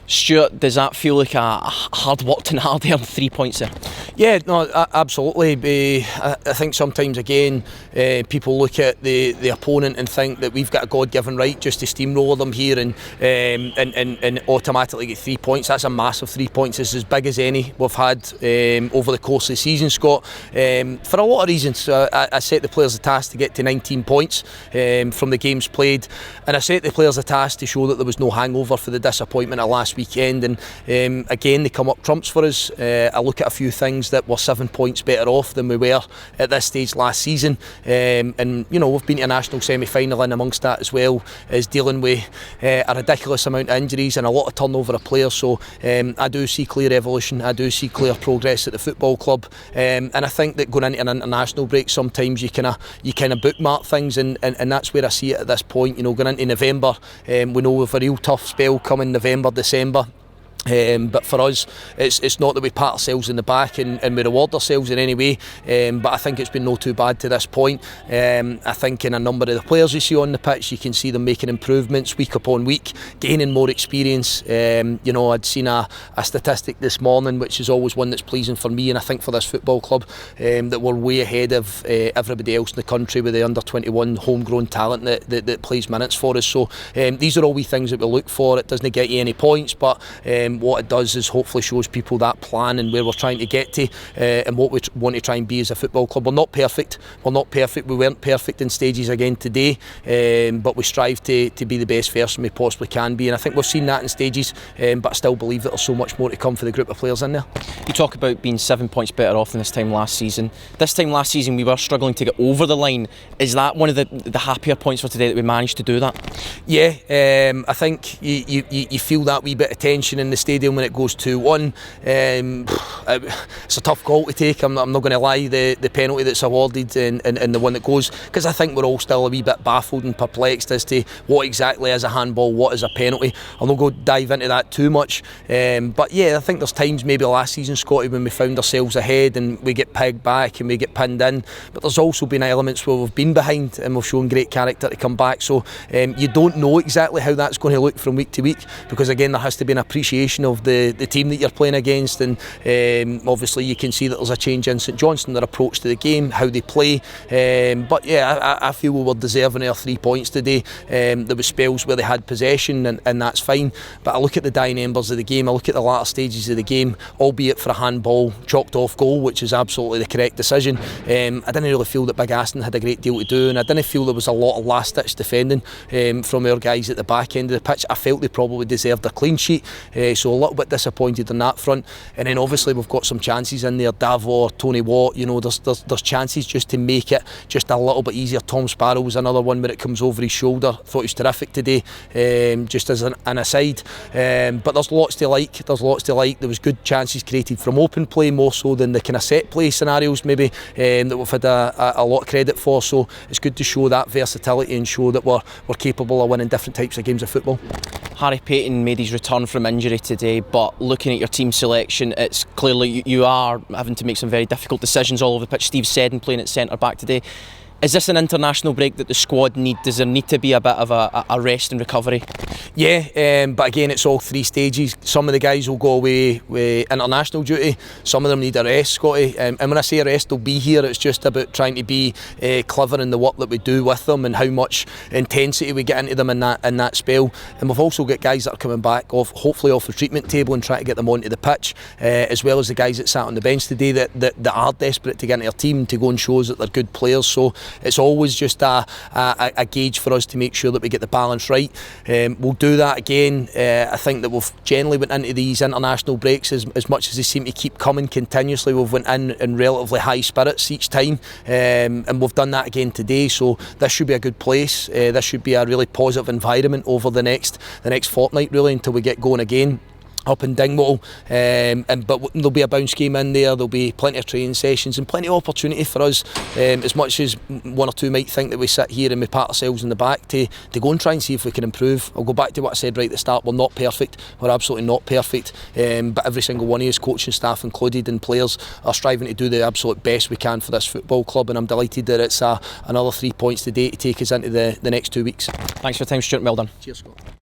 Stuart, does that feel like a hard worked and hard earned 3 points there? Yeah, no, absolutely. I think sometimes again people look at the opponent and think that we've got a God-given right just to steamroller them here and automatically get 3 points. That's a massive 3 points. It's as big as any we've had over the course of the season, Scott. For a lot of reasons. I set the players the task to get to 19 points from the games played, and I set the players the task to show that there was no hangover for the disappointment of last weekend. And again, they come up trumps for us. I look at a few things that we're 7 points better off than we were at this stage last season, and you know, we've been to a national semi-final in amongst that, as well as dealing with a ridiculous amount of injuries and a lot of turnover of players. So I do see clear evolution, I do see clear progress at the football club, and I think that going into an international break, sometimes you kind of bookmark things, and that's where I see it at this point. You know, going into November, we know we've a real tough spell coming November, December. But for us, it's not that we pat ourselves in the back and we reward ourselves in any way, but I think it's been not too bad to this point. I think in a number of the players you see on the pitch, you can see them making improvements week upon week, gaining more experience. You know, I'd seen a statistic this morning, which is always one that's pleasing for me, and I think for this football club, that we're way ahead of everybody else in the country with the under-21 homegrown talent that plays minutes for us. So these are all wee things that we look for. It doesn't get you any points, but what it does is hopefully shows people that plan and where we're trying to get to, and what we want to try and be as a football club. We're not perfect. We weren't perfect in stages again today, but we strive to be the best version we possibly can be, and I think we've seen that in stages, but I still believe that there's so much more to come for the group of players in there. You talk about being 7 points better off than this time last season. This time last season we were struggling to get over the line. Is that one of the happier points for today, that we managed to do that? Yeah, I think you feel that wee bit of tension in the stadium when it goes 2-1. It's a tough call to take, I'm not going to lie, the penalty that's awarded and the one that goes, because I think we're all still a wee bit baffled and perplexed as to what exactly is a handball, what is a penalty. I'll not go dive into that too much, but yeah, I think there's times maybe last season, Scotty, when we found ourselves ahead and we get pegged back and we get pinned in, but there's also been elements where we've been behind and we've shown great character to come back. So you don't know exactly how that's going to look from week to week, because again, there has to be an appreciation of the team that you're playing against, and obviously you can see that there's a change in St Johnstone, their approach to the game, how they play, but yeah, I feel we were deserving of our 3 points today. There were spells where they had possession, and that's fine, but I look at the dying embers of the game, I look at the latter stages of the game, albeit for a handball chalked off goal, which is absolutely the correct decision. I didn't really feel that Big Aston had a great deal to do, and I didn't feel there was a lot of last ditch defending from our guys at the back end of the pitch. I felt they probably deserved a clean sheet, so a little bit disappointed on that front. And then obviously we've got some chances in there, Davor, Tony Watt, you know, there's chances just to make it just a little bit easier. Tom Sparrow was another one where it comes over his shoulder. Thought he was terrific today, just as an aside, but there's lots to like. There was good chances created from open play, more so than the kind of set play scenarios maybe that we've had a lot of credit for. So it's good to show that versatility and show that we're capable of winning different types of games of football. Harry Payton made his return from injury today, but looking at your team selection, it's clearly you are having to make some very difficult decisions all over the pitch. Steve Seddon playing at centre back today. Is this an international break that the squad need? Does there need to be a bit of a rest and recovery? Yeah, but again, it's all 3 stages. Some of the guys will go away with international duty, some of them need a rest, Scotty, and when I say a rest, they'll be here. It's just about trying to be clever in the work that we do with them and how much intensity we get into them in that spell. And we've also got guys that are coming back hopefully off the treatment table and try to get them onto the pitch, as well as the guys that sat on the bench today that are desperate to get into their team to go and show us that they're good players. So it's always just a gauge for us to make sure that we get the balance right. We'll do that again. I think that we've generally went into these international breaks as much as they seem to keep coming continuously. We've went in relatively high spirits each time, and we've done that again today. So this should be a good place. This should be a really positive environment over the next fortnight, really, until we get going again up in Dingwall, but there'll be a bounce game in there, there'll be plenty of training sessions and plenty of opportunity for us, as much as one or two might think that we sit here and we pat ourselves in the back, to go and try and see if we can improve. I'll go back to what I said right at the start, we're not perfect, we're absolutely not perfect, but every single one of us, coaching staff included and players, are striving to do the absolute best we can for this football club, and I'm delighted that it's another 3 points today to take us into the next 2 weeks. Thanks for your time, Stuart, well done. Cheers, Scott.